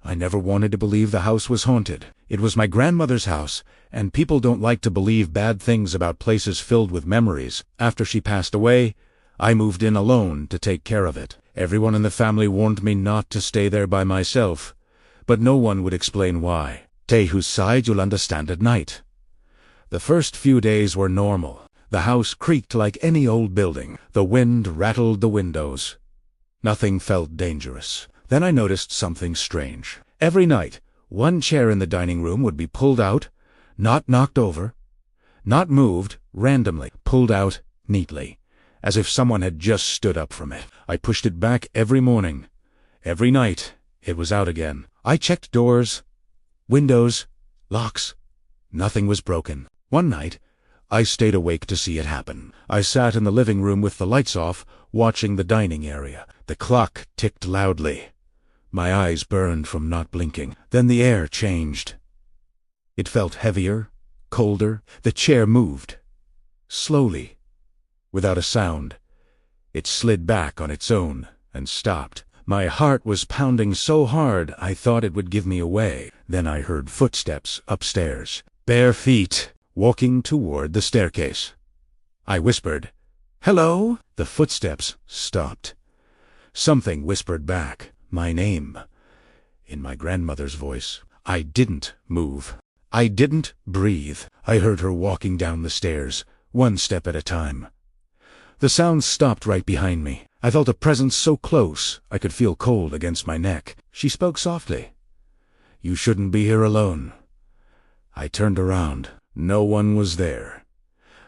I never wanted to believe the house was haunted. It was my grandmother's house, and people don't like to believe bad things about places filled with memories. After she passed away, I moved in alone to take care of it. Everyone in the family warned me not to stay there by myself, but no one would explain why. Take whose side you'll understand at night. The first few days were normal. The house creaked like any old building. The wind rattled the windows. Nothing felt dangerous. Then I noticed something strange. Every night, one chair in the dining room would be pulled out, not knocked over, not moved, randomly, pulled out neatly, as if someone had just stood up from it. I pushed it back every morning. Every night, it was out again. I checked doors, windows, locks. Nothing was broken. One night, I stayed awake to see it happen. I sat in the living room with the lights off, watching the dining area. The clock ticked loudly. My eyes burned from not blinking. Then the air changed. It felt heavier, colder. The chair moved. Slowly, without a sound. It slid back on its own and stopped. My heart was pounding so hard I thought it would give me away. Then I heard footsteps upstairs. Bare feet, walking toward the staircase. I whispered, "Hello?" The footsteps stopped. Something whispered back, my name, in my grandmother's voice. I didn't move. I didn't breathe. I heard her walking down the stairs, one step at a time. The sound stopped right behind me. I felt a presence so close I could feel cold against my neck. She spoke softly. "You shouldn't be here alone." I turned around. No one was there.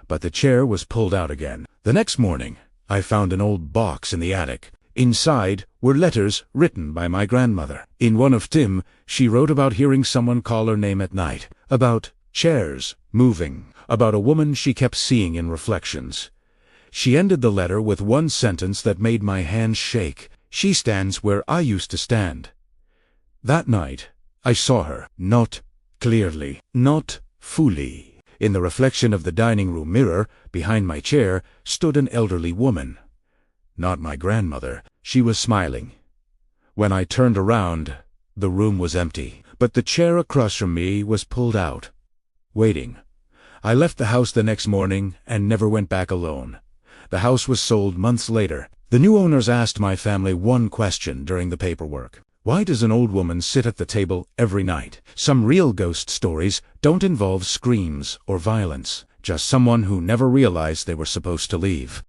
But the chair was pulled out again. The next morning, I found an old box in the attic. Inside were letters written by my grandmother. In one of them, she wrote about hearing someone call her name at night, about chairs moving, about a woman she kept seeing in reflections. She ended the letter with one sentence that made my hands shake. "She stands where I used to stand." That night, I saw her, not clearly, not fully. In the reflection of the dining room mirror, behind my chair, stood an elderly woman. Not my grandmother. She was smiling. When I turned around, the room was empty, but the chair across from me was pulled out, waiting. I left the house the next morning and never went back alone. The house was sold months later. The new owners asked my family one question during the paperwork. Why does an old woman sit at the table every night? Some real ghost stories don't involve screams or violence, just someone who never realized they were supposed to leave.